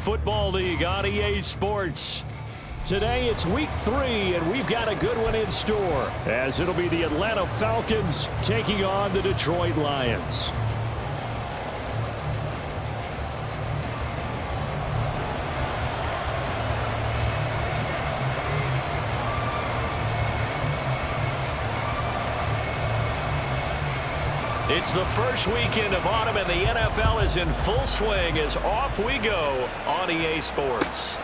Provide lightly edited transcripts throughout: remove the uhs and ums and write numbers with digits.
Football League on EA Sports. Today it's week 3, and we've got a good one in store, as it'll be the Atlanta Falcons taking on the Detroit Lions. It's the first weekend of autumn, and the NFL is in full swing as off we go on EA Sports.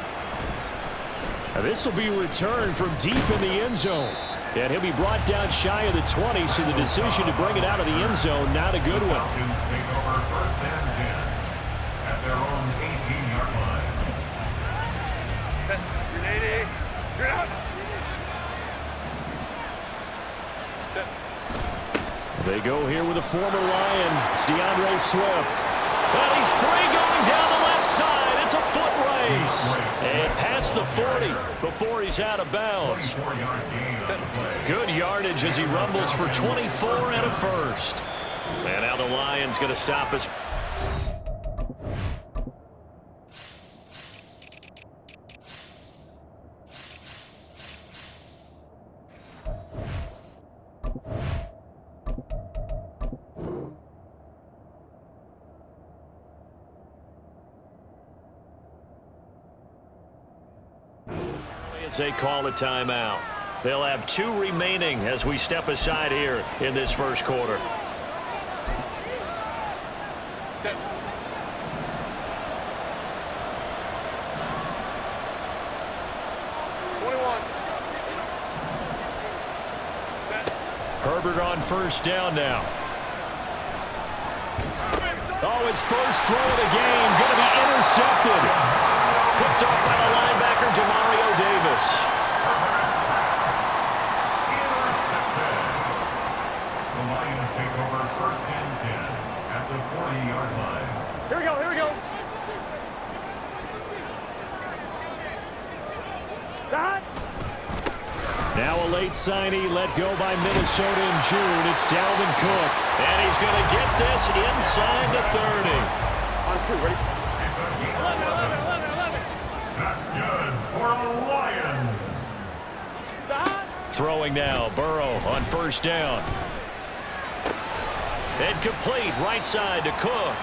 This will be returned from deep in the end zone. And he'll be brought down shy of the 20, so the decision to bring it out of the end zone, not a good one. Falcons take over first and 10 at their own 18-yard line. 280. You're out. They go here with a former Lion. It's DeAndre Swift. And he's free going down the left side. It's a foot race. And past the 40 before he's out of bounds. Good yardage as he rumbles for 24 and a first. And now the Lions going to stop us. As they call a timeout. They'll have 2 remaining as we step aside here in this first quarter. 10. Herbert on first down now. Oh, his first throw of the game going to be intercepted. Picked up by the linebacker, Demario Davis. The Lions take over first and 10 at the 40-yard line. Here we go, here we go. Stop. Now a late signee let go by Minnesota in June. It's Dalvin Cook. And he's going to get this inside the 30. On 2, ready? 11. That's good for the Lions. Stop. Throwing now, Burrow on first down. And complete right side to Cook.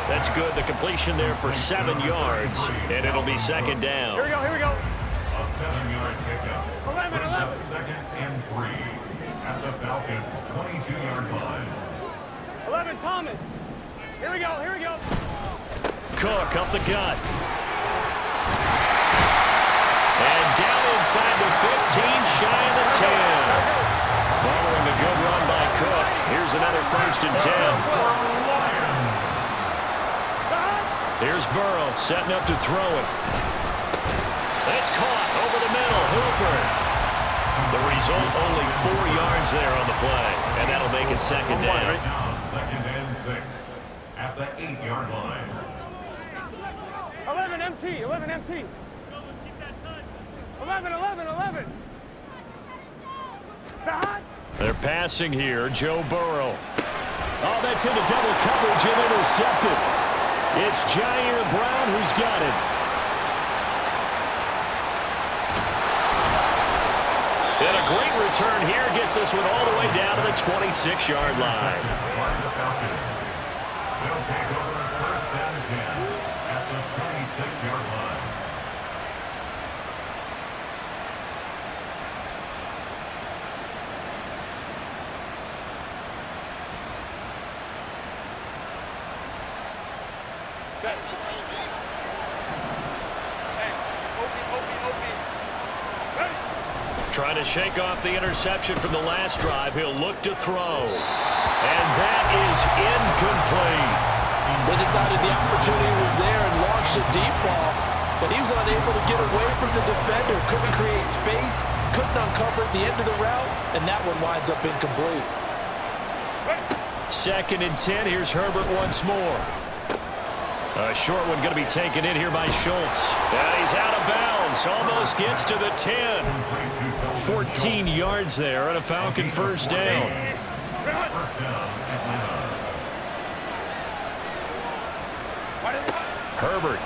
That's good. The completion there for 7 yards. And it'll be second down. Here we go, here we go. A 7-yard pickup. 11. Brings up second and 3 at the Falcons' 22-yard line. 11, Thomas. Here we go, here we go. Cook up the gut. And down inside the 15, shy of the 10. Following a good run by Cook. Here's another first and 10. Here's Burrow setting up to throw it. It's caught over the middle. Hooper. The result, only 4 yards there on the play. And that'll make it second down. Now second and 6 at the 8-yard line. 11 MT, 11 MT. 11. Stop. They're passing here. Joe Burrow. Oh, that's into double coverage and intercepted. It's Jair Brown who's got it. And a great return here gets this one all the way down to the 26-yard line. They'll take over first and 10 at the 26-yard line. Trying to shake off the interception from the last drive. He'll look to throw. And that is incomplete. They decided the opportunity was there and launched a deep ball, but he was unable to get away from the defender. Couldn't create space, couldn't uncover the end of the route, and that one winds up incomplete. Second and 10. Here's Herbert once more. A short one going to be taken in here by Schultz. And he's out of bounds. Almost gets to the 10. 14 yards there on a Falcon first down. Atlanta. Herbert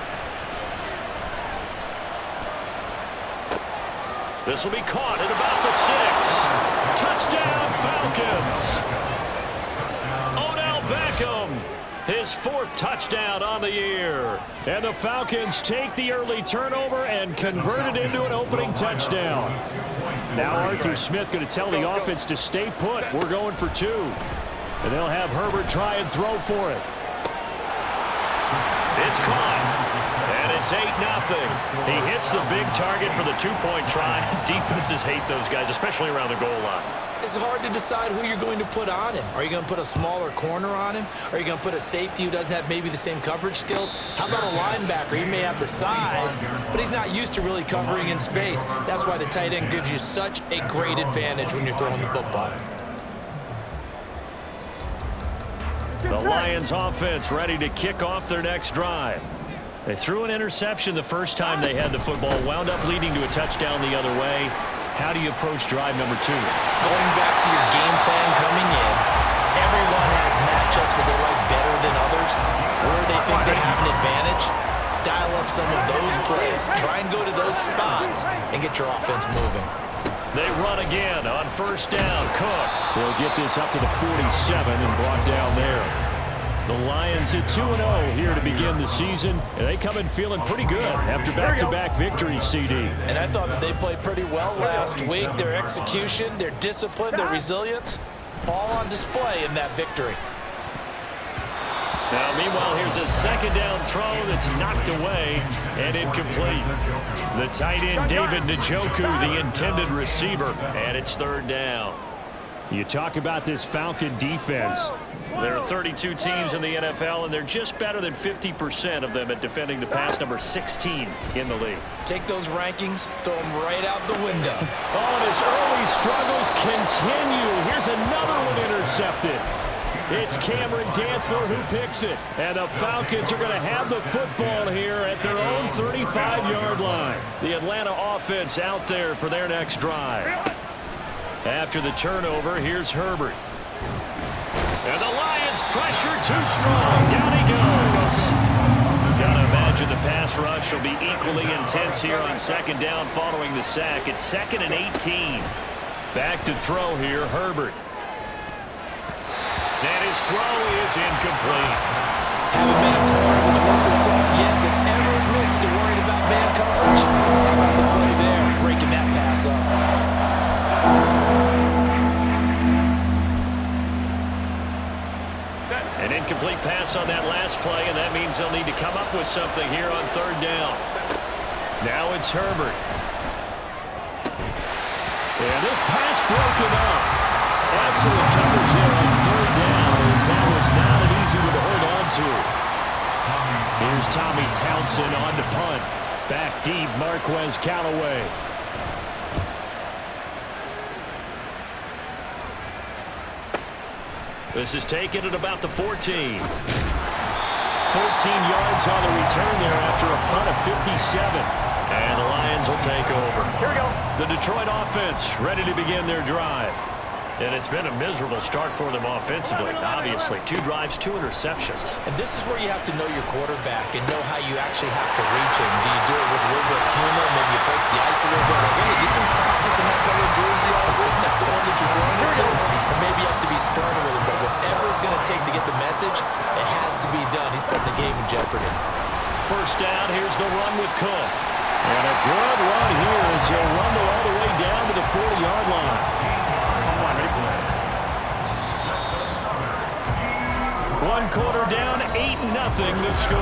This will be caught at about the 6. Touchdown, Falcons. Odell Beckham, his 4th touchdown on the year. And the Falcons take the early turnover and convert it into an opening touchdown. Now Arthur Smith going to tell the offense to stay put. We're going for 2. And they'll have Herbert try and throw for it. It's caught. And it's 8-0. He hits the big target for the 2-point try. Defenses hate those guys, especially around the goal line. It's hard to decide who you're going to put on him. Are you going to put a smaller corner on him? Are you going to put a safety who doesn't have maybe the same coverage skills? How about a linebacker? He may have the size, but he's not used to really covering in space. That's why the tight end gives you such a great advantage when you're throwing the football. The Lions offense ready to kick off their next drive. They threw an interception the first time they had the football, wound up leading to a touchdown the other way. How do you approach drive number 2? Going back to your game plan coming in, everyone has matchups that they like better than others. Where they think they have an advantage, dial up some of those plays. Try and go to those spots and get your offense moving. They run again on first down. Cook. They'll get this up to the 47 and brought down there. The Lions at 2-0 here to begin the season, and they come in feeling pretty good after back-to-back victories, CD. And I thought that they played pretty well last week. Their execution, their discipline, their resilience, all on display in that victory. Now, meanwhile, here's a second down throw that's knocked away and incomplete. The tight end, David Njoku, the intended receiver, and it's third down. You talk about this Falcon defense. There are 32 teams in the NFL, and they're just better than 50% of them at defending the pass, number 16 in the league. Take those rankings, throw them right out the window. Oh, and his early struggles continue. Here's another one intercepted. It's Cameron Dantzler who picks it. And the Falcons are going to have the football here at their own 35-yard line. The Atlanta offense out there for their next drive. After the turnover, here's Herbert. And the Lions pressure too strong. Down he goes. Gotta imagine the pass rush will be equally intense here on second down following the sack. It's 2nd and 18. Back to throw here, Herbert. And his throw is incomplete. Haven't been a corner that's worked this out yet that ever admits to worrying about man coverage. How about the play there, breaking that pass up? An incomplete pass on that last play, and that means they'll need to come up with something here on third down. Now it's Herbert. And this pass broken up. Excellent coverage there on third down, as that was not an easy one to hold on to. Here's Tommy Townsend on to punt. Back deep, Marquez Callaway. This is taken at about the 14. 14 yards on the return there after a punt of 57. And the Lions will take over. Here we go. The Detroit offense ready to begin their drive. And it's been a miserable start for them offensively. Obviously, 2 drives, 2 interceptions. And this is where you have to know your quarterback and know how you actually have to reach him. Do you do it with a little bit of humor? Maybe you break the ice a little bit. Like, hey, didn't you practice in that color jersey all week? Not the one that you're throwing it to? And maybe you have to be sterner with him. But whatever it's going to take to get the message, it has to be done. He's putting the game in jeopardy. First down, here's the run with Cook. And a good run here as he'll rumble all the way down to the 40-yard line. One quarter down, 8-0 the score.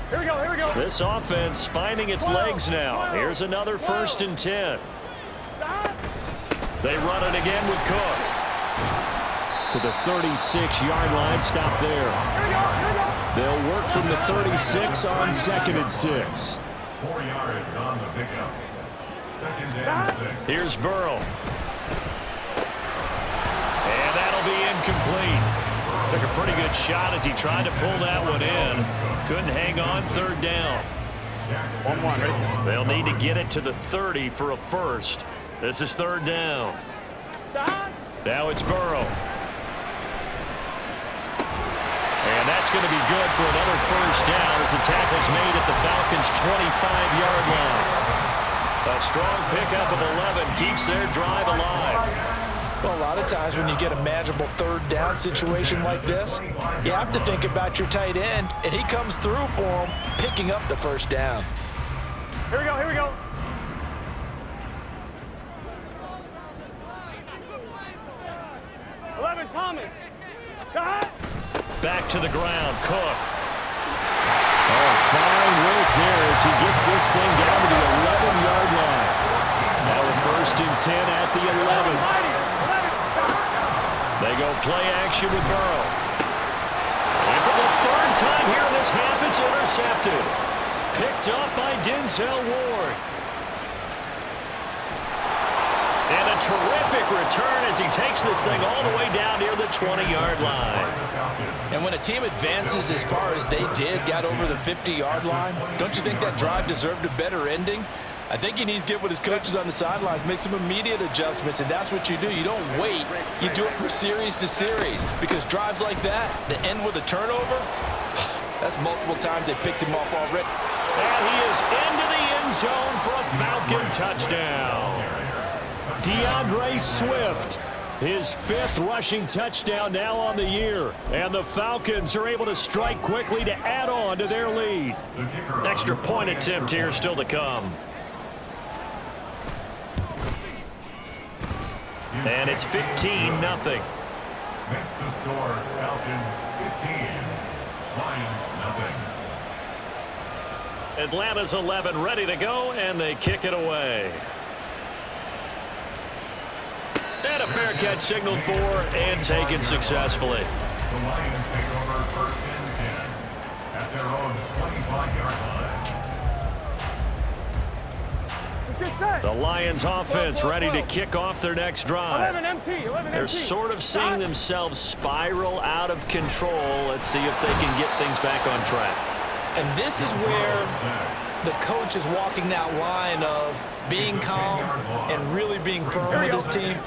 Here we go, here we go. This offense finding its legs now. Here's another 1st and 10. They run it again with Cook. To the 36-yard line, stop there. They'll work from the 36 on 2nd and 6. 4 yards on the pickup. 2nd and 6. Here's Burrow. And that'll be incomplete. Took a pretty good shot as he tried to pull that one in. Couldn't hang on 3rd down. 1-1, ready? They'll need to get it to the 30 for a first. This is third down. Now it's Burrow. And that's going to be good for another first down as the tackle's made at the Falcons' 25-yard line. A strong pickup of 11 keeps their drive alive. Well, a lot of times when you get a manageable third down situation like this, you have to think about your tight end, and he comes through for him, picking up the first down. Here we go, here we go. Thomas. Back to the ground, Cook. Oh, fine work there as he gets this thing down to the 11-yard line. Now a 1st and 10 at the 11. They go play action with Burrow. And for the third time here in this half, it's intercepted. Picked up by Denzel Ward. And a terrific return as he takes this thing all the way down near the 20-yard line. And when a team advances as far as they did, got over the 50-yard line, don't you think that drive deserved a better ending? I think he needs to get with his coaches on the sidelines, make some immediate adjustments, and that's what you do. You don't wait. You do it from series to series, because drives like that end with a turnover, that's multiple times they picked him off already. And he is into the end zone for a Falcon touchdown. DeAndre Swift, his 5th rushing touchdown now on the year. And the Falcons are able to strike quickly to add on to their lead. Extra point attempt here still to come. And it's 15-0. Makes the score Falcons 15, Lions nothing. Atlanta's 11 ready to go, and they kick it away. And a fair catch signaled for and taken successfully. The Lions take over 1st and 10 at their own 25-yard line. The Lions offense ready to kick off their next drive. 11 MT. They're sort of seeing themselves spiral out of control. Let's see if they can get things back on track. And this is where the coach is walking that line of being calm and really being firm with his team.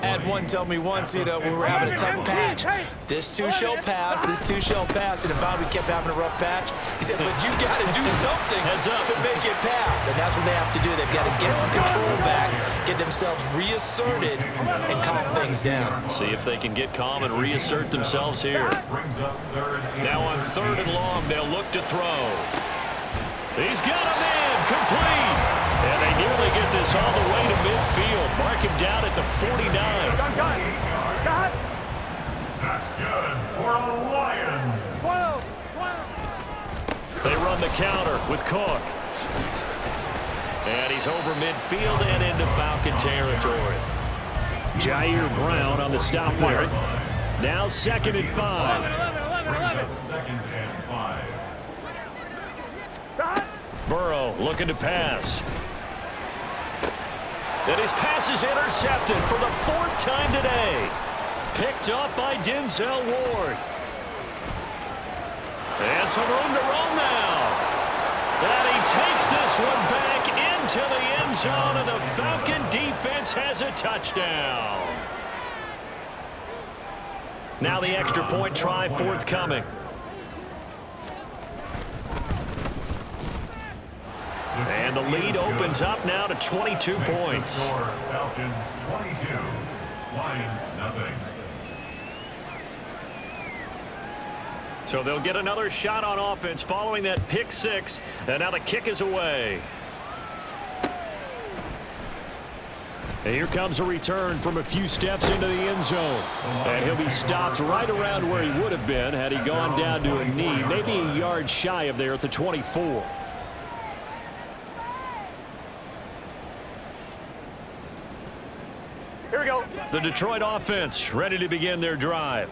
I had one tell me once, we were having a tough patch. This too shall pass, this too shall pass. And finally we kept having a rough patch. He said, but you got to do something to make it pass. And that's what they have to do. They've got to get some control back, get themselves reasserted, and calm things down. See if they can get calm and reassert themselves here. Now on 3rd and long, they'll look to throw. He's got a man complete. And they nearly get this all the way to midfield. Mark him down at the 49. That's good for the Lions. 12. They run the counter with Cook. And he's over midfield and into Falcon territory. Jair Brown on the stop there. Now 2nd and 5. 2nd and 5. Burrow looking to pass. And his pass is intercepted for the 4th time today. Picked up by Denzel Ward. And some room to roll now. And he takes this one back into the end zone, and the Falcon defense has a touchdown. Now the extra point try forthcoming. And the lead opens up now to 22 points. Falcons 22, Lions nothing. So they'll get another shot on offense following that pick 6. And now the kick is away. And here comes a return from a few steps into the end zone. And he'll be stopped right around where he would have been had he gone down to a knee, maybe a yard shy of there at the 24. Here we go. The Detroit offense ready to begin their drive.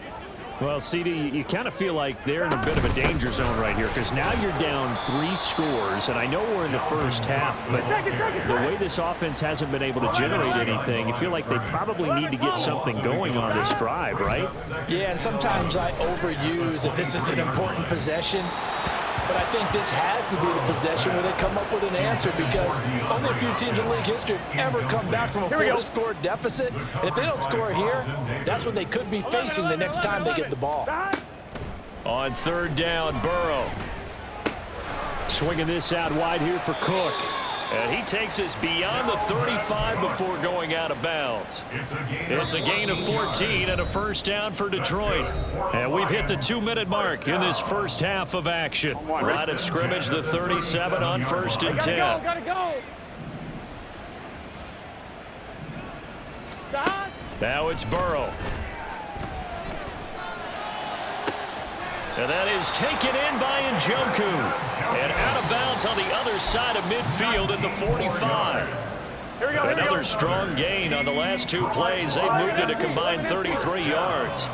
Well, CD, you kind of feel like they're in a bit of a danger zone right here because now you're down 3 scores, and I know we're in the first half, but the way this offense hasn't been able to generate anything, you feel like they probably need to get something going on this drive, right? Yeah, and sometimes I overuse that this is an important possession. but I think this has to be the possession where they come up with an answer because only a few teams in league history have ever come back from a 4-score deficit. And if they don't score here, that's what they could be facing the next time they get the ball. On third down, Burrow. Swinging this out wide here for Cook. And he takes us beyond the 35 before going out of bounds. It's a gain of 14 and a first down for Detroit. And we've hit the 2-minute mark in this first half of action. Right at scrimmage, the 37 on 1st and 10. Gotta go. Now it's Burrow. And that is taken in by Njoku. And out of bounds on the other side of midfield at the 45. Another strong gain on the last 2 plays. They've moved it a combined 33 yards.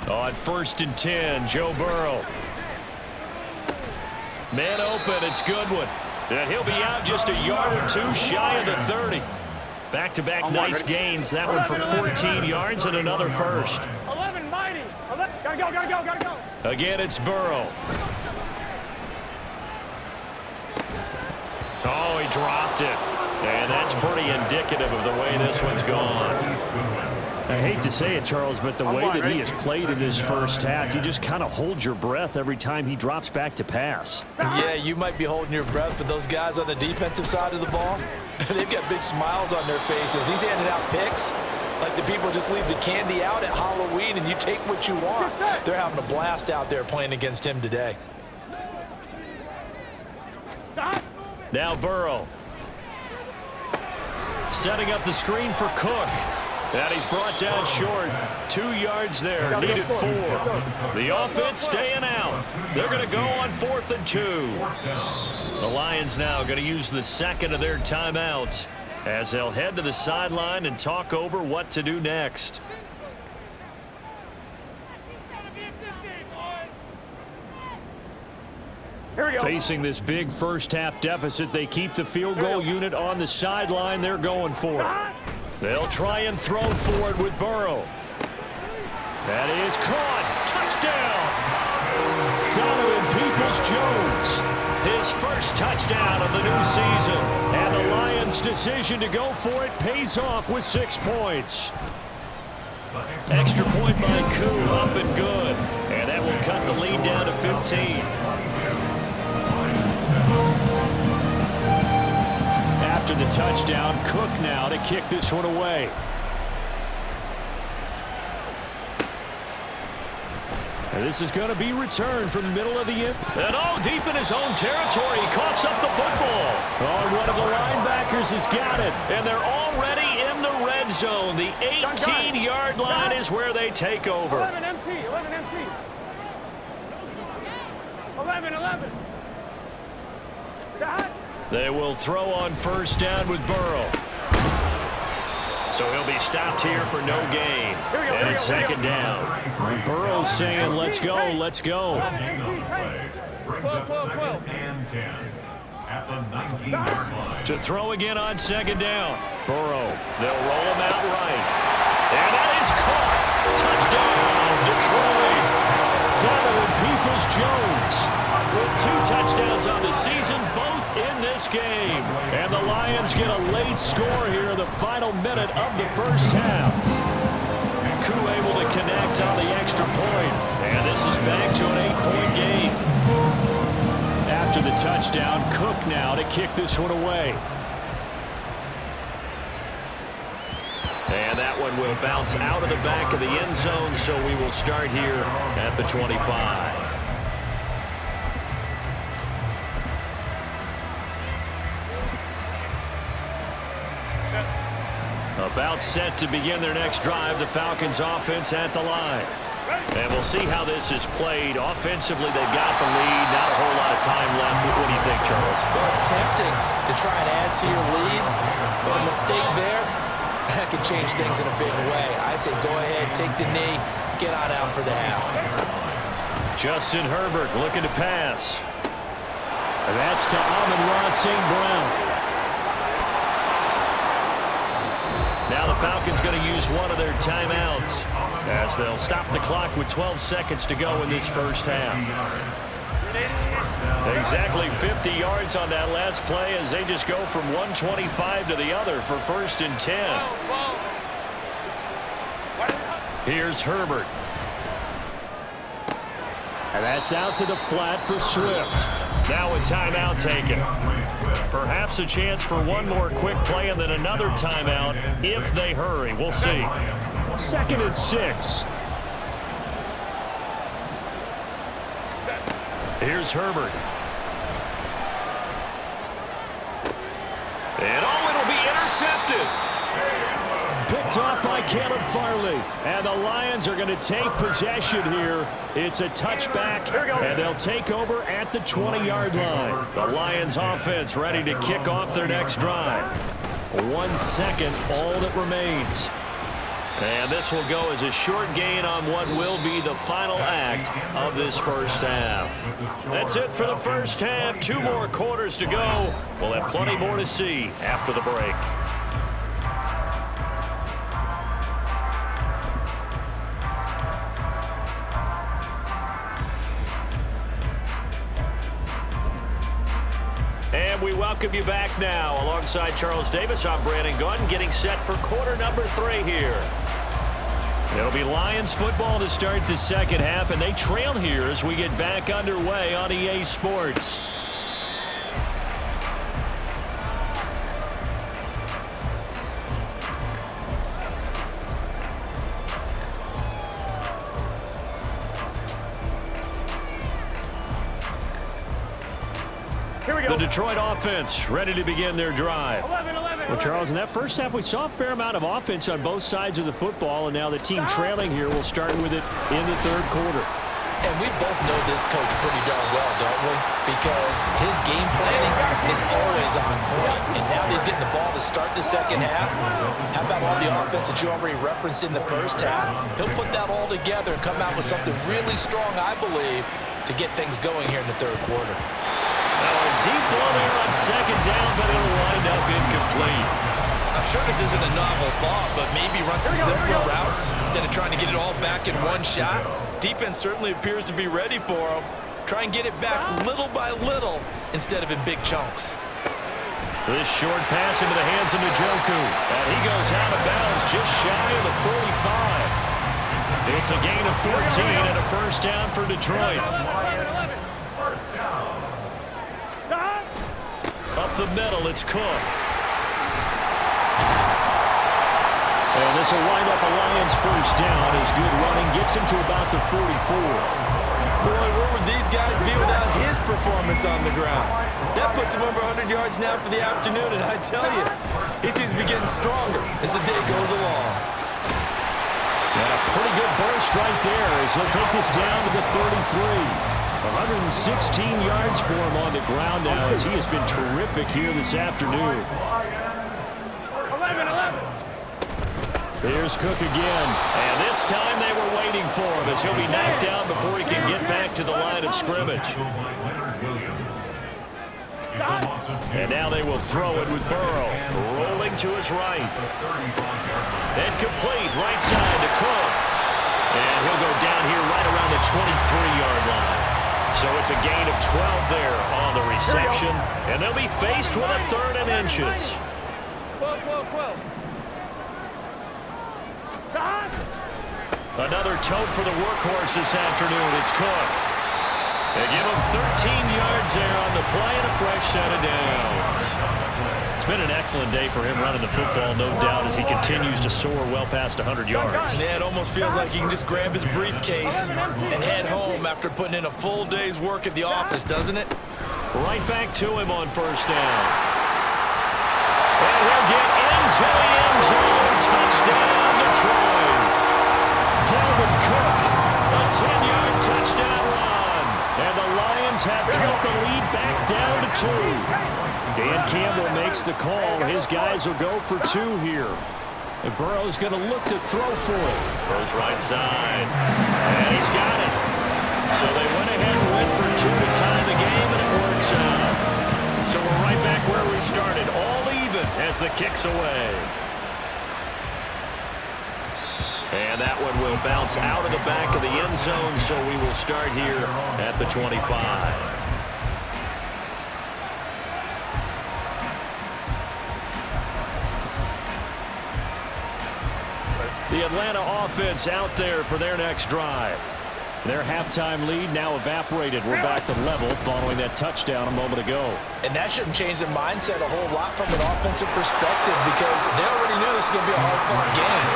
On 1st and 10, Joe Burrow. Man open, it's Goodwin. And he'll be out just a yard or 2 shy of the 30. Back-to-back nice gains. That one for 14 yards and another first. 11, mighty. 11. Gotta go. Again, it's Burrow. Oh, he dropped it. And that's pretty indicative of the way this one's gone. I hate to say it, Charles, but the way that he has played in this first half, you just kind of hold your breath every time he drops back to pass. Yeah, you might be holding your breath, but those guys on the defensive side of the ball, they've got big smiles on their faces. He's handing out picks like the people just leave the candy out at Halloween and you take what you want. They're having a blast out there playing against him today. Now Burrow. Setting up the screen for Cook. And he's brought down short. 2 yards there, needed 4. The offense staying out. They're going to go on 4th and 2. The Lions now going to use the second of their timeouts as they'll head to the sideline and talk over what to do next. Facing this big first half deficit, they keep the field goal unit on the sideline. They're going for it. They'll try and throw forward with Burrow. That is caught. Touchdown. Donovan Peoples-Jones. His first touchdown of the new season. And the Lions' decision to go for it pays off with 6 points. Extra point by Koo, up and good. And that will cut the lead down to 15. After the touchdown, Cook now to kick this one away. And this is going to be returned from the middle of the end. And all deep in his own territory, he coughs up the football. Oh, one of the linebackers has got it. And they're already in the red zone. The 18-yard line is where they take over. 11 MT. 11. They will throw on first down with Burrow. So he'll be stopped here for no gain. And it's second down. And Burrow's saying, let's go, let's go. Brings up 2nd and 10 at the 19-yard line. To throw again on second down. Burrow. They'll roll him out right. And that is caught. Touchdown, Detroit. Donovan Peoples-Jones with 2 touchdowns on the season, both in this game. And the Lions get a late score here in the final minute of the first half. Koo able to connect on the extra point. And this is back to an 8-point game. After the touchdown, Cook now to kick this one away. And that one will bounce out of the back of the end zone, so we will start here at the 25. About set to begin their next drive, the Falcons offense at the line. And we'll see how this is played. Offensively, they've got the lead. Not a whole lot of time left. What do you think, Charles? Well, it's tempting to try and add to your lead, but a mistake there, that could change things in a big way. I say go ahead, take the knee, get on out for the half. Justin Herbert looking to pass. And that's to Amon-Ra St. Brown. Now the Falcons going to use one of their timeouts as they'll stop the clock with 12 seconds to go in this first half. Exactly 50 yards on that last play as they just go from 125 to the other for 1st and 10. Here's Herbert. And that's out to the flat for Swift. Now a timeout taken. Perhaps a chance for one more quick play and then another timeout if they hurry. We'll see. 2nd and 6. Here's Herbert. And it'll be intercepted. Picked off by Caleb Farley. And the Lions are going to take possession here. It's a touchback, and they'll take over at the 20-yard line. The Lions offense ready to kick off their next drive. 1 second, all that remains. And this will go as a short gain on what will be the final act of this first half. That's it for the first half. 2 more quarters to go. We'll have plenty more to see after the break. And we welcome you back now. Alongside Charles Davis, I'm Brandon Gunn, getting set for quarter number 3 here. It'll be Lions football to start the second half, and they trail here as we get back underway on EA Sports. The Detroit offense ready to begin their drive. Well, Charles, in that first half, we saw a fair amount of offense on both sides of the football, and now the team trailing here will start with it in the 3rd quarter. And we both know this coach pretty darn well, don't we? Because his game planning is always on point. And now he's getting the ball to start the second half. How about all the offense that you already referenced in the first half? He'll put that all together and come out with something really strong, I believe, to get things going here in the 3rd quarter. Deep ball there on 2nd down, but it'll wind up incomplete. I'm sure this isn't a novel thought, but maybe run some simpler routes instead of trying to get it all back in one shot. Defense certainly appears to be ready for him. Try and get it back little by little instead of in big chunks. This short pass into the hands of Njoku. And he goes out of bounds just shy of the 45. It's a gain of 14 and a first down for Detroit. Up the middle, it's Cook. And this will wind up a Lions first down as good running gets him to about the 44. Boy, where would these guys be without his performance on the ground? That puts him over 100 yards now for the afternoon, and I tell you, he seems to be getting stronger as the day goes along. And a pretty good burst right there as he'll take this down to the 33. 116 yards for him on the ground now as he has been terrific here this afternoon. 11. There's Cook again. And this time they were waiting for him as he'll be knocked down before he can get back to the line of scrimmage. And now they will throw it with Burrow. Rolling to his right. And complete right side to Cook. And he'll go down here right around the 23-yard line. So it's a gain of 12 there on the reception. And they'll be faced with a 3rd and inches. 12. Another tote for the workhorse this afternoon. It's Cook. They give him 13 yards there on the play and a fresh set of downs. It's been an excellent day for him running the football, no doubt, as he continues to soar well past 100 yards. Yeah, it almost feels like he can just grab his briefcase and head home after putting in a full day's work at the office, doesn't it? Right back to him on first down. And he'll get into the end zone. Touchdown, Detroit. Dalvin Cook, a 10-yard touchdown run. And the Lions have cut the lead back down to 2. Dan Campbell makes the call. His guys will go for 2 here. And Burrow's going to look to throw for it. Goes right side. And he's got it. So they went ahead and went for 2 to tie the game, and it works out. So we're right back where we started. All even as the kick's away. And that one will bounce out of the back of the end zone, so we will start here at the 25. The Atlanta offense out there for their next drive. Their halftime lead now evaporated. We're back to level following that touchdown a moment ago. And that shouldn't change their mindset a whole lot from an offensive perspective because they already knew this was going to be a hard-fought game.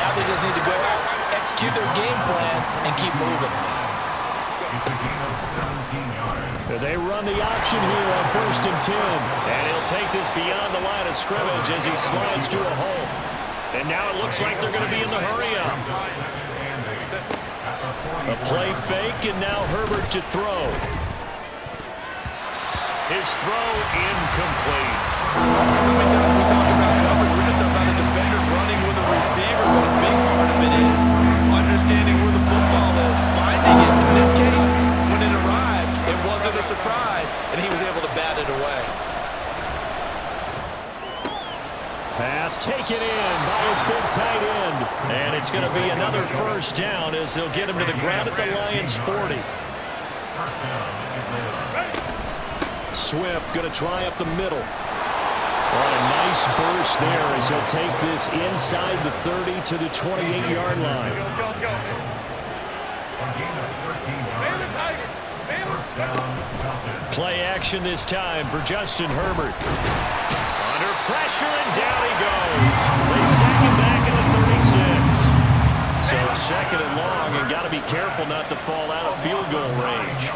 Now they just need to go out, execute their game plan, and keep moving. It's a gain of 17 yards. They run the option here on 1st and 10. And he'll take this beyond the line of scrimmage as he slides to a hole. And now it looks like they're going to be in the hurry-up. A play fake, and now Herbert to throw. His throw incomplete. So many times we talk about coverage, we're just talking about a defender running with a receiver, but a big part of it is understanding where the football is, finding it. In this case, when it arrived, it wasn't a surprise, and he was able to bat it away. Pass taken in by his big tight end. And it's going to be another first down as they'll get him to the ground at the Lions' 40. Swift going to try up the middle. What a nice burst there as he'll take this inside the 30 to the 28-yard line. Play action this time for Justin Herbert. Under pressure, and down he goes. They sack him back at the 36. So 2nd and long, and got to be careful not to fall out of field goal range.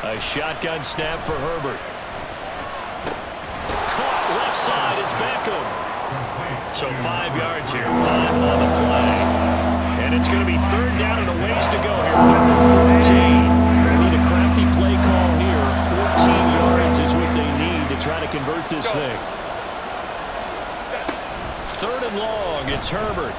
A shotgun snap for Herbert. Caught left side, it's Beckham. So 5 yards here, 5 on the play. And it's going to be 3rd down and a ways to go here, 3rd and 14. They need a crafty play call here. 14 yards is what they need to try to convert this thing. 3rd and long, it's Herbert.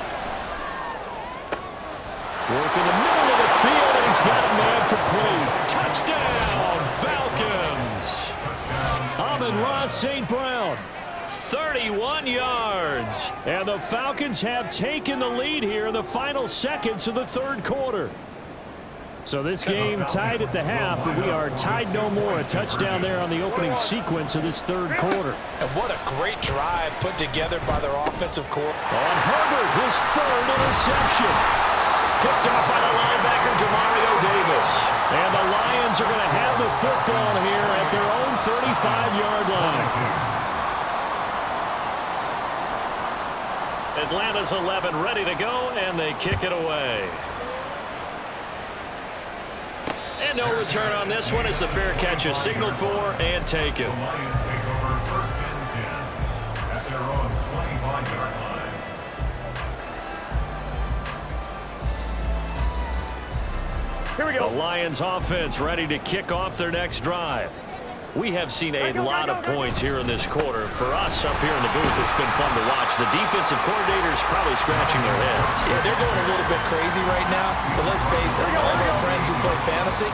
Working the middle of the field, and he's got it man complete. Touchdown, Falcons! Amon-Ra St. Brown, 31 yards. And the Falcons have taken the lead here in the final seconds of the 3rd quarter. So this game tied at the half, but we are tied no more. A touchdown there on the opening sequence of this 3rd quarter. And what a great drive put together by their offensive core. On Herbert, his 3rd interception. Picked up by the linebacker, Demario Davis. And the Lions are going to have the football here at their own 35-yard line. Atlanta's 11 ready to go, and they kick it away. And no return on this one as the fair catch is signaled for and taken. The Lions take over 1st and 10 at their own 25-yard line. Here we go. The Lions offense ready to kick off their next drive. We have seen a lot of points here in this quarter. For us up here in the booth, it's been fun to watch. The defensive coordinators probably scratching their heads. Yeah, they're going a little bit crazy right now, but let's face it, all of our friends who play fantasy,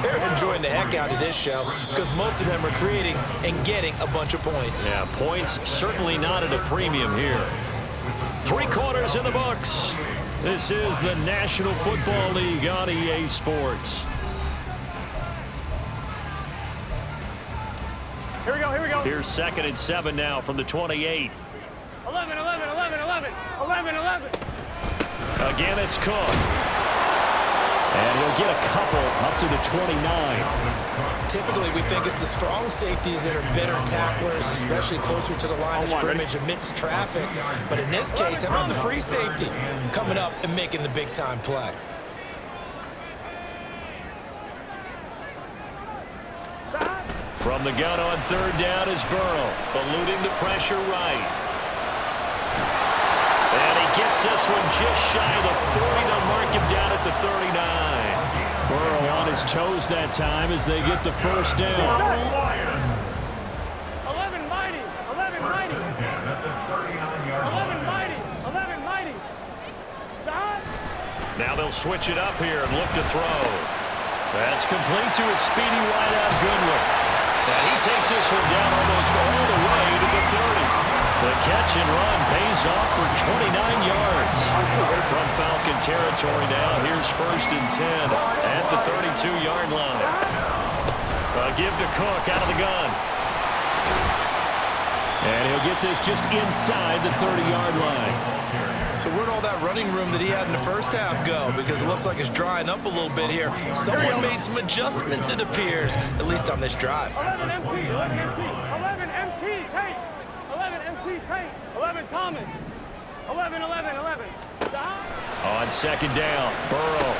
they're enjoying the heck out of this show because most of them are creating and getting a bunch of points. Yeah, points certainly not at a premium here. 3 quarters in the books. This is the National Football League on EA Sports. Here we go, here we go. Here's 2nd and 7 now from the 28. 11, 11, 11, 11, 11, 11. Again, it's Cook. And he'll get a couple up to the 29. Typically, we think it's the strong safeties that are better tacklers, especially closer to the line of scrimmage amidst traffic. But in this case, how about the free safety coming up and making the big-time play? From the gun on 3rd down is Burrow, eluding the pressure right. And he gets this one just shy of the 40. They'll mark him down at the 39. Burrow on his toes that time as they get the first down. 11 mighty, 11 mighty. 11 mighty, 11 mighty. Stop. Now they'll switch it up here and look to throw. That's complete to a speedy wideout Goodwin. And he takes this one down almost all the way to the 30. The catch and run pays off for 29 yards. From Falcon territory now, here's 1st and 10 at the 32-yard line. A give to Cook out of the gun. And he'll get this just inside the 30-yard line. So where'd all that running room that he had in the first half go? Because it looks like it's drying up a little bit here. Someone made some adjustments, it appears, at least on this drive. 11 MT, 11 MT, 11 MT, Tate, 11 MT, Tate, 11 Thomas, 11, 11, 11. Stop. On second down, Burrow.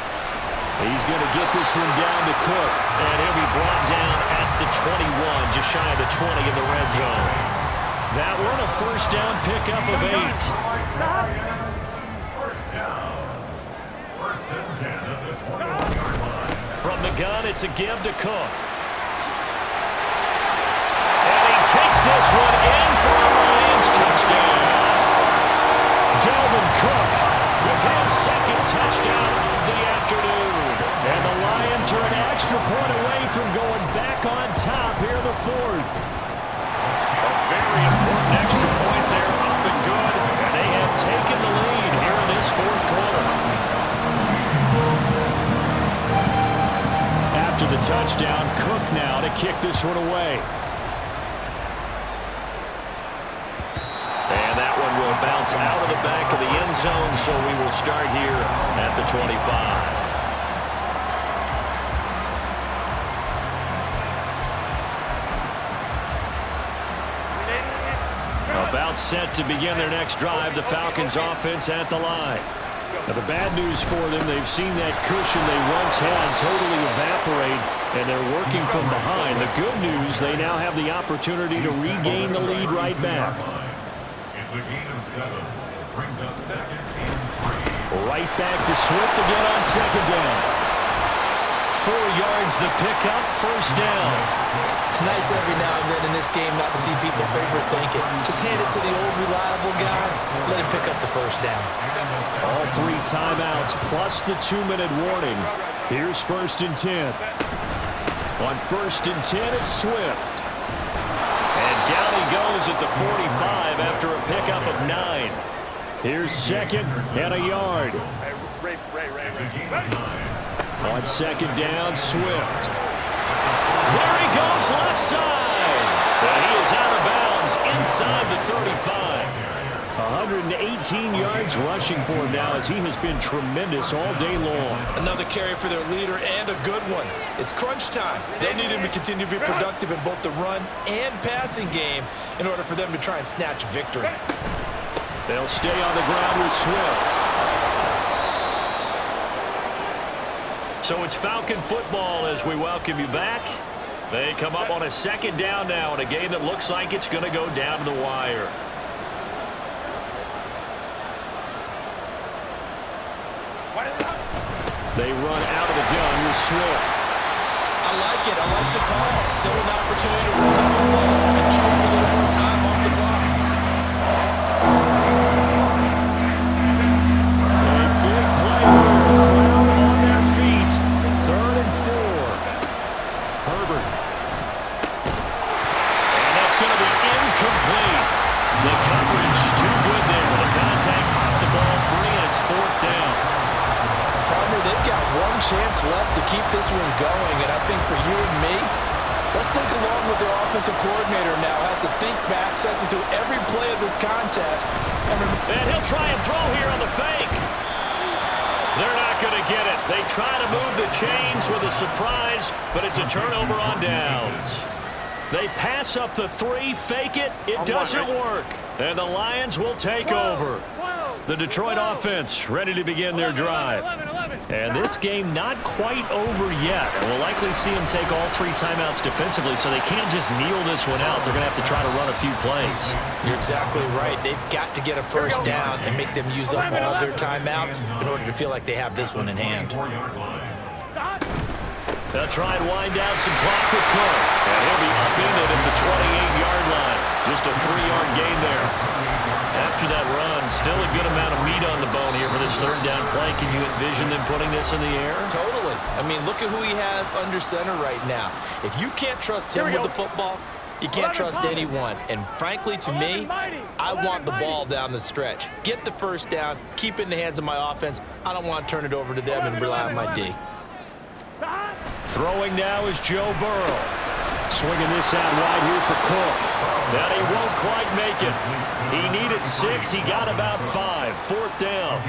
He's going to get this one down to Cook. And he'll be brought down at the 21, just shy of the 20 in the red zone. That one a first down pickup of 8. First down. First and 10 at the 21-yard line. From the gun, it's a give to Cook. And he takes this one in for a Lions touchdown. Dalvin Cook with his second touchdown of the afternoon. And the Lions are an extra point away from going back on top here in the fourth. A very important extra point there, up and good. And they have taken the lead here in this fourth quarter. After the touchdown, Cook now to kick this one away. And that one will bounce out of the back of the end zone, so we will start here at the 25. About set to begin their next drive, the Falcons offense at the line. Now the bad news for them, they've seen that cushion they once had totally evaporate, and they're working from behind. The good news, they now have the opportunity to regain the lead right back. It's a gain of 7. Brings up second and 3. Right back to Swift again on second down. 4 yards the pickup, first down. It's nice every now and then in this game not to see people overthink it. Just hand it to the old reliable guy, let him pick up the first down. All 3 timeouts plus the 2-minute warning. Here's first and 10. On first and 10, it's Swift. And down he goes at the 45 after a pickup of 9. Here's second and a yard. It's a gain of 9. On second down, Swift. There he goes left side. And he is out of bounds inside the 35. 118 yards rushing for him now as he has been tremendous all day long. Another carry for their leader and a good one. It's crunch time. They'll need him to continue to be productive in both the run and passing game in order for them to try and snatch a victory. They'll stay on the ground with Swift. So it's Falcon football as we welcome you back. They come up on a second down now in a game that looks like it's going to go down to the wire. They run out of the gun with Swift. I like it. I like the call. Still an opportunity to run the football and chew up a little more time off the clock. A big play here. Crowd on their feet. 3rd and 4. Herbert. And that's going to be incomplete. The coverage too good there. The contact popped the ball free, and it's 4th down. They've got one chance left to keep this one going, and I think for you and me, let's think along with their offensive coordinator now. Has to think back, cycle through every play of this contest. And he'll try and throw here on the fake. They're not going to get it. They try to move the chains with a surprise, but it's a turnover on downs. They pass up the 3, fake it. It doesn't work. And the Lions will take over. The Detroit offense ready to begin their drive. And this game not quite over yet. And we'll likely see them take all 3 timeouts defensively, so they can't just kneel this one out. They're going to have to try to run a few plays. You're exactly right. They've got to get a first down and make them use up all their timeouts in order to feel like they have this one in hand. They'll try and wind down some clock with Cook. And he'll be upended at the 28-yard line. Just a 3-yard gain there. After that run, still a good amount of meat on the bone here for this 3rd down play. Can you envision them putting this in the air? Totally. I mean, look at who he has under center right now. If you can't trust him with the football, you can't trust anyone. And frankly, to me, I want the ball down the stretch. Get the first down, keep it in the hands of my offense. I don't want to turn it over to them and rely on my D. Throwing now is Joe Burrow. Swinging this out wide here for Cook. That he won't quite make it. He needed 6. He got about 5. 4th down.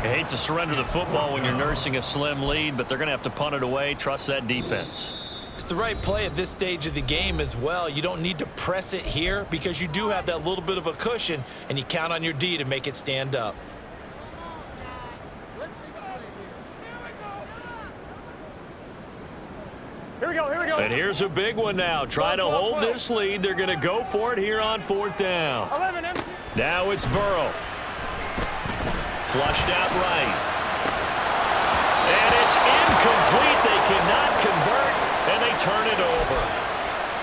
I hate to surrender the football when you're nursing a slim lead, but they're going to have to punt it away. Trust that defense. It's the right play at this stage of the game as well. You don't need to press it here because you do have that little bit of a cushion, and you count on your D to make it stand up. Here we go, here we go. And here's a big one now. Trying to hold this lead. They're going to go for it here on 4th down. 11 empty. Now it's Burrow. Flushed out right. And it's incomplete. They cannot convert, and they turn it over.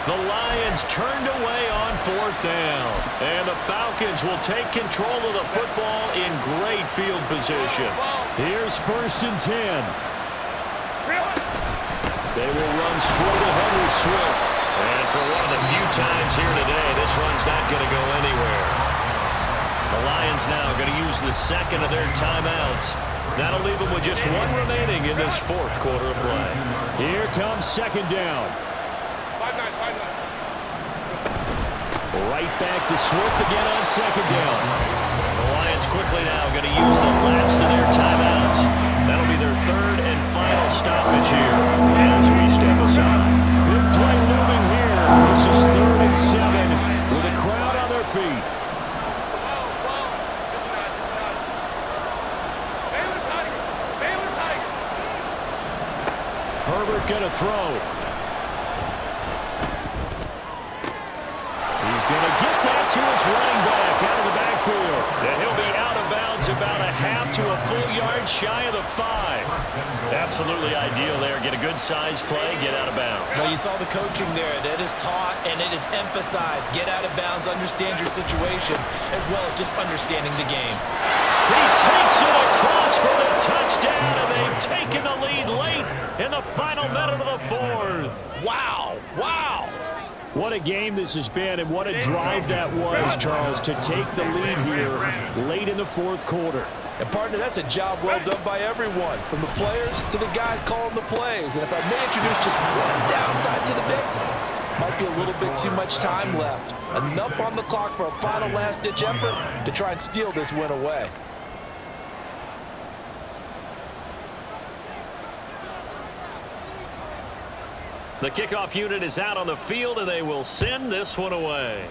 The Lions turned away on 4th down. And the Falcons will take control of the football in great field position. Here's 1st and 10. They will run straight ahead with Swift. And for one of the few times here today, this run's not going to go anywhere. The Lions now going to use the second of their timeouts. That'll leave them with just 1 remaining in this 4th quarter of play. Here comes 2nd down. 5-9. Right back to Swift again on 2nd down. The Lions quickly now going to use the last of their timeouts. That'll be their 3rd and final stoppage here as we step aside. Big play looming here. This is 3rd and 7 with a crowd on their feet. Herbert going to throw. He's going to get that to his running back out of the backfield. And he'll be out of bounds about a half to a full yard shy of the 5. Absolutely ideal there. Get a good size play, get out of bounds. Well, you saw the coaching there. That is taught and it is emphasized. Get out of bounds, understand your situation, as well as just understanding the game. He takes it across for the touchdown, and they've taken the lead late in the final minute of the 4th. Wow, wow. What a game this has been, and what a drive that was, Charles, to take the lead here late in the 4th quarter. And, partner, that's a job well done by everyone, from the players to the guys calling the plays. And if I may introduce just one downside to the mix, might be a little bit too much time left. Enough on the clock for a final last-ditch effort to try and steal this win away. The kickoff unit is out on the field, and they will send this one away.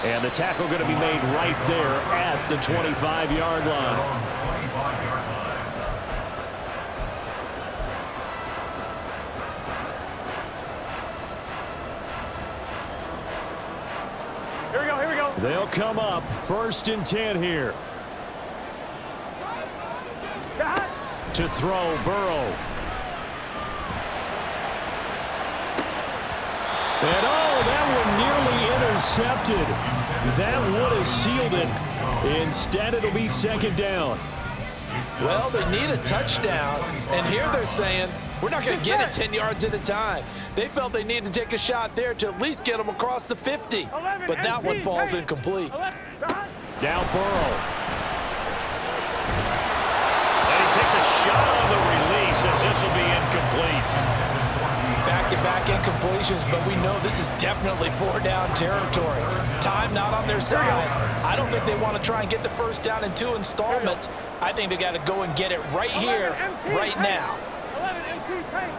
And the tackle going to be made right there at the 25-yard line. Here we go, here we go. They'll come up 1st and 10 here. To throw, Burrow. And that one nearly intercepted. That would have sealed it. Instead, it'll be 2nd down. Well, they need a touchdown, and here they're saying, we're not going to get it 10 yards at a time. They felt they needed to take a shot there to at least get them across the 50, but that one falls incomplete. Now Burrow. And he takes a shot on the release as this will be incomplete. Back-to-back incompletions, but we know this is definitely 4-down territory. Time not on their side. I don't think they want to try and get the 1st down in 2 installments. I think they got to go and get it right here, right now. 11 MT tank.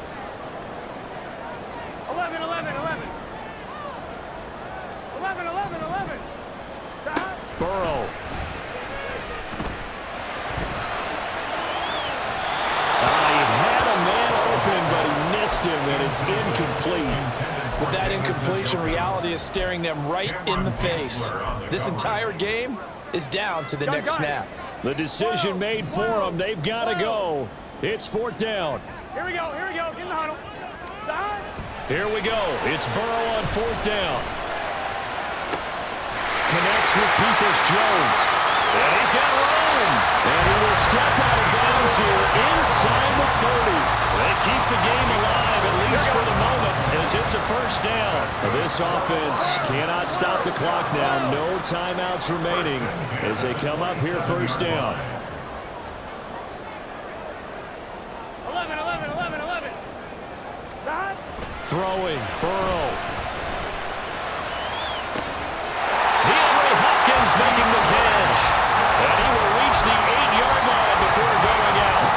11. 11. Burrow. He had a man open, but he missed him, and it's incomplete. With that incompletion, reality is staring them right in the face. This entire game is down to the next snap. The decision made for them. They've got to go. It's 4th down. Here we go. Get in the huddle. Here we go. It's Burrow on 4th down. Connects with Peoples-Jones. And he's got room. And he will step out of bounds here inside the 30. They keep the game alive, at least for the moment, as it's a 1st down. This offense cannot stop the clock now. No timeouts remaining as they come up here 1st down. Throwing, Burrow. DeAndre Hopkins making the catch. And he will reach the 8-yard line before going out.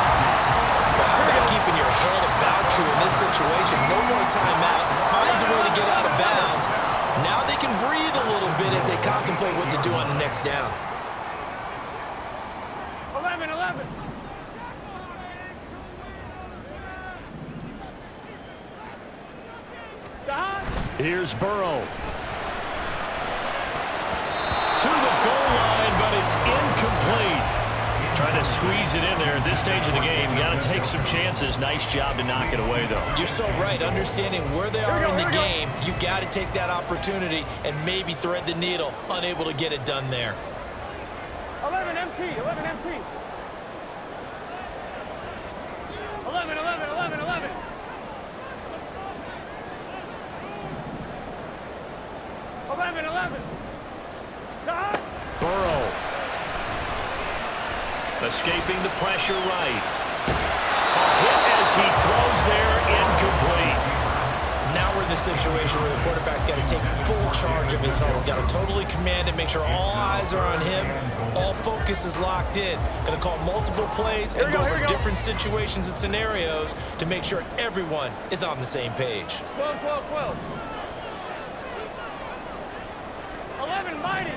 Well, how about keeping your head about you in this situation? No more timeouts. Finds a way to get out of bounds. Now they can breathe a little bit as they contemplate what to do on the next down. 11. Here's Burrow. To the goal line, but it's incomplete. Trying to squeeze it in there at this stage of the game. You got to take some chances. Nice job to knock it away, though. You're so right. Understanding where they are in the game, you got to take that opportunity and maybe thread the needle. Unable to get it done there. 11 MT. 11 MT. 11. 11. Burrow. Escaping the pressure right. A hit as he throws there, incomplete. Now we're in the situation where the quarterback's got to take full charge of his huddle. Got to totally command it, make sure all eyes are on him. All focus is locked in. Going to call multiple plays and go over different situations and scenarios to make sure everyone is on the same page. 12. 11 mighty.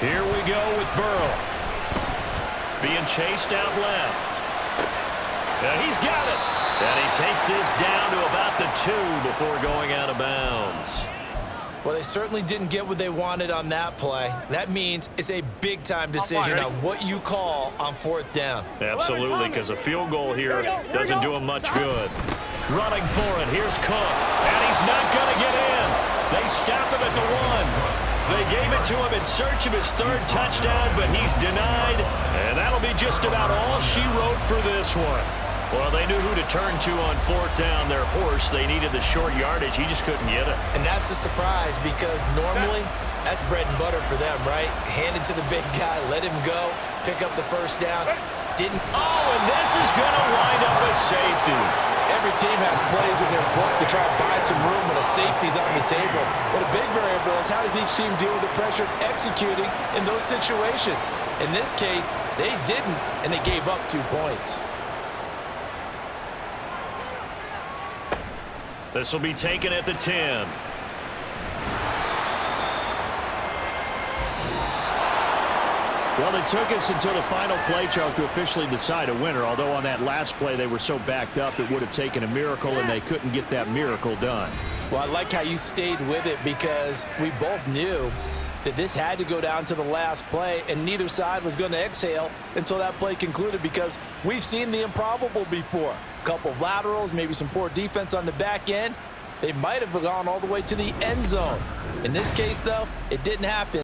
Here we go with Burrow. Being chased out left. And he's got it. And he takes this down to about the 2 before going out of bounds. Well, they certainly didn't get what they wanted on that play. That means it's a big-time decision on what you call on 4th down. Absolutely, because a field goal here doesn't do him much good. Running for it. Here's Cook. And he's not going to get in. They stop him at the 1. They gave it to him in search of his 3rd touchdown, but he's denied. And that'll be just about all she wrote for this one. Well, they knew who to turn to on 4th down. Their horse, they needed the short yardage. He just couldn't get it. And that's the surprise because normally that's bread and butter for them, right? Hand it to the big guy, let him go, pick up the 1st down. Didn't. Oh, and this is going to wind up with safety. Every team has plays in their book to try to buy some room when a safety's on the table. But a big variable is how does each team deal with the pressure executing in those situations. In this case, they didn't, and they gave up 2 points. This will be taken at the 10. Well, it took us until the final play, Charles, to officially decide a winner. Although on that last play they were so backed up it would have taken a miracle, and they couldn't get that miracle done. Well, I like how you stayed with it because we both knew that this had to go down to the last play, and neither side was going to exhale until that play concluded because we've seen the improbable before. A couple of laterals, maybe some poor defense on the back end. They might have gone all the way to the end zone. In this case, though, it didn't happen.